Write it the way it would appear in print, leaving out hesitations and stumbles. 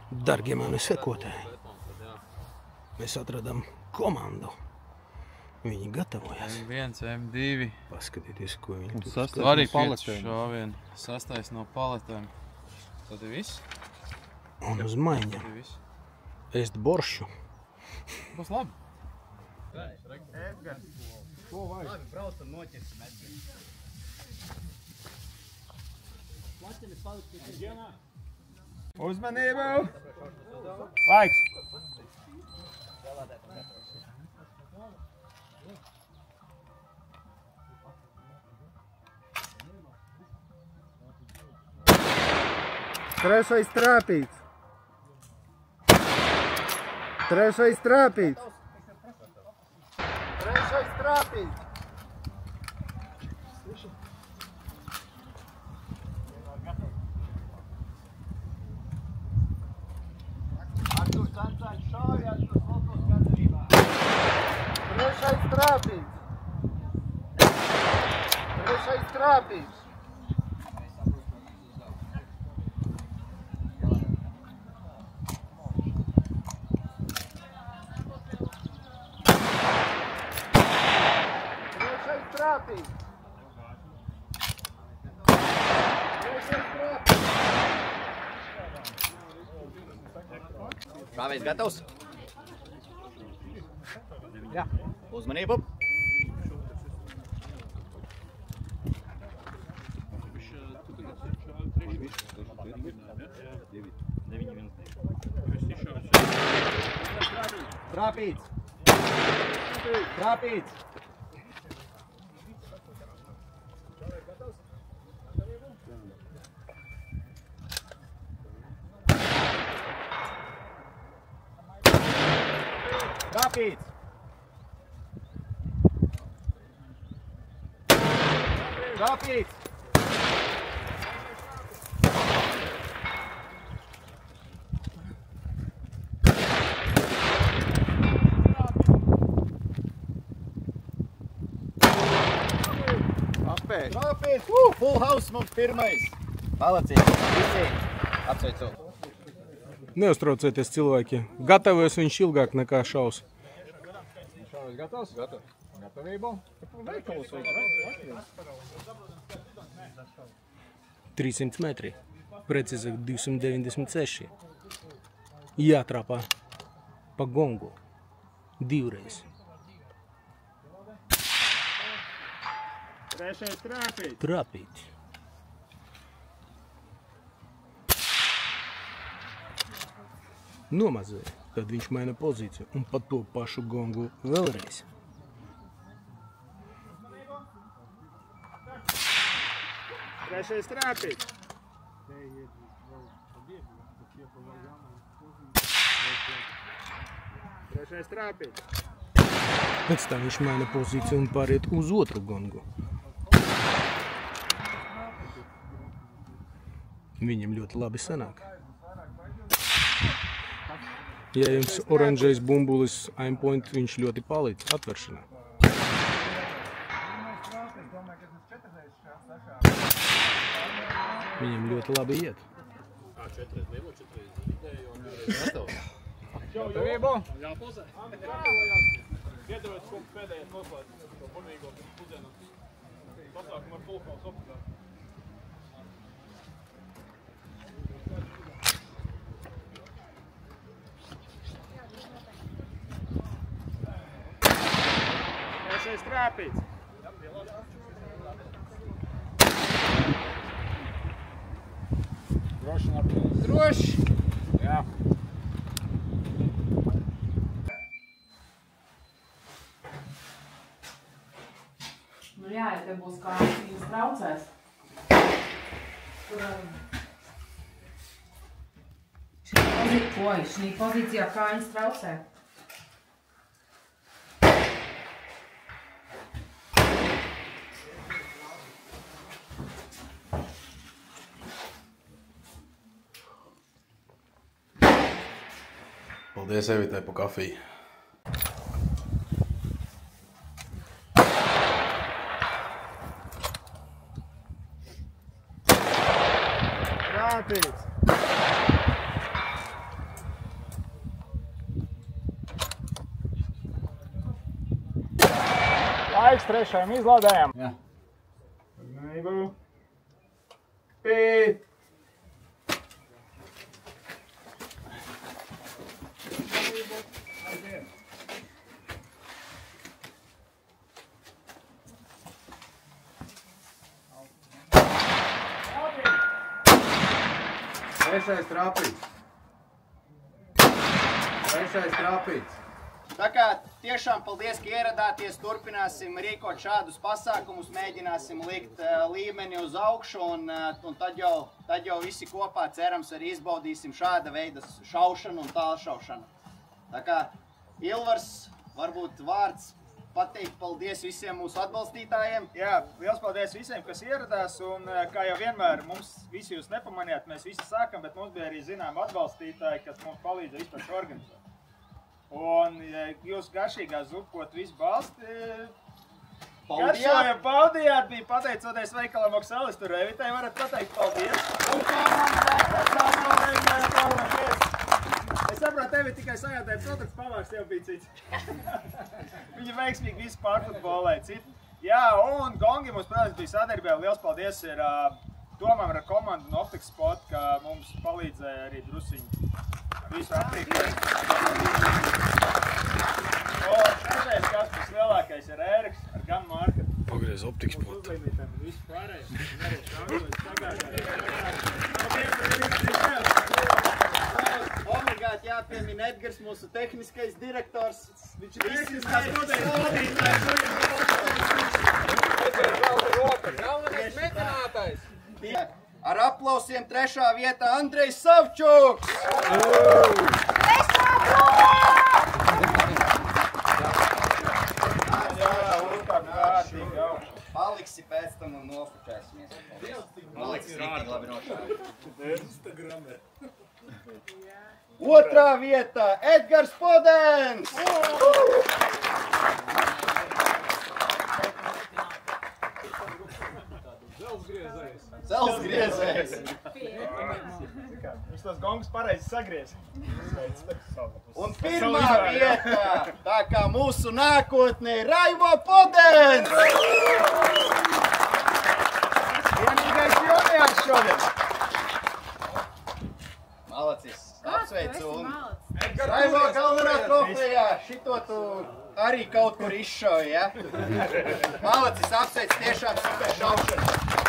Dargie mani sekotāji, mēs atradām komandu. Viņi gatavojas. M1, M2. Paskatieties, ko viņi tur skatās. Arī 5 šāvieni. Sastais no paletēm. Tad ir viss. Un uz maiņa. Ēst boršu. Būs labi. Edgars. Ko vajag? Labi, brauc un noķers metri. Uzmanību! Laiks! Trešais trāpīts! Trešais trāpīts! Trešais trāpīts! Trešais trāpīts! Trešais trāpīts! Šāvējs gatavs? Jā. Uzmanību! Trāpīts! Trāpīts! Trāpīts! Trāpīts! Apēž! Trāpīts! Full house mums pirmais! Malacīgi! Visi! Apsveicu! Neuztraucieties, cilvēki. Gatavojas viņš ilgāk nekā šaus. Šāvējs gatavs? Gatavs. Gatavību? Veikalos vajag. 300 metri. Precīzāk 296. Jātrāpā pa gongu. Divreiz. Trešais trāpīt. Trāpīt. Nomazēja, tad viņš maina pozīciju un pa to pašu gongu vēlreiz. Trešais trāpīt. Trešais trāpīt. Pēc tam viņš maina pozīciju un pāriet uz otru gongu. Viņam ļoti labi sanāk. Ja jums oranžais bumbulis aimpoint, viņš ļoti palīdz atveršanā. Viņam ļoti labi iet. Gatavību? Iedodas kungs pēdējais noslēdz to burvīgo pusdienu pasākumu ar pulkals oficiāli. Trešais trāpīts. Droši un apgādās. Droši! Jā. Nu jā, ja te būs kāds, viņas traucēs. Šī pozīcijā kājas traucē. Paldies Evitai pa kafiju. Trāpīts. trešajam izlādējam. Jā. Uzmanību. Pīt. Trešais trāpīts. Trešais trāpīts. Tā kā tiešām paldies, ka ieradāties, turpināsim rīkot šādus pasākumus, mēģināsim likt līmeni uz augšu un tad jau visi kopā cerams arī izbaudīsim šāda veida šaušanu un tālšaušanu. Tā kā Ilvars, varbūt vārds pateikt paldies visiem mūsu atbalstītājiem. Jā, liels paldies visiem, kas ieradās, un kā jau vienmēr, mums visi jūs nepamanījāt, mēs visi sākam, bet mums bija arī zinām atbalstītāji, kas mums palīdza vispār šo organizēt. Un jūs garšīgā zupot visu balsti, garšojam baudījāt, bija pateicoties veikalam Oksalis, tur Evitai varat pateikt paldies. Es saprotu, tevi tikai sajātēja produkts pavārs jau bija cits. Viņi veiksmīgi visu pārfutbolēja citu. Jā, un Gongi mums, protams, bija sadarbībā. Liels paldies ir Tomam ar komandu no Optikas Spot, ka mums palīdzēja arī drusiņi visu aprīkot. Un trešais, kas mums lielākais ir Ēriks ar gan marketu. Pagriez Optikas Spot. Uzlīmītam visu Obligāti jāpiemina Edgars, mūsu tehniskais direktors. Viņš ir tehniskais vadītājs. Ar aplausiem trešā vietā Andrejs Savčuks. Paliksi pēc tam un nofučēsimies. Paliksi rītīgi labi nošādi. Otrā vietā Edgars Podens. Celsgriezējs. Viņš tos gongus pareizi sagriez. Un pirmā vietā, tā kā mūsu nākotnē, Raivo Podens. Vienīgais juniors šodien. Malacis, apsveicu. Raivo galvenā trofejā, šito tu arī kaut kur izšauji, ja? Malacis, apsveic, tiešām super šaušana.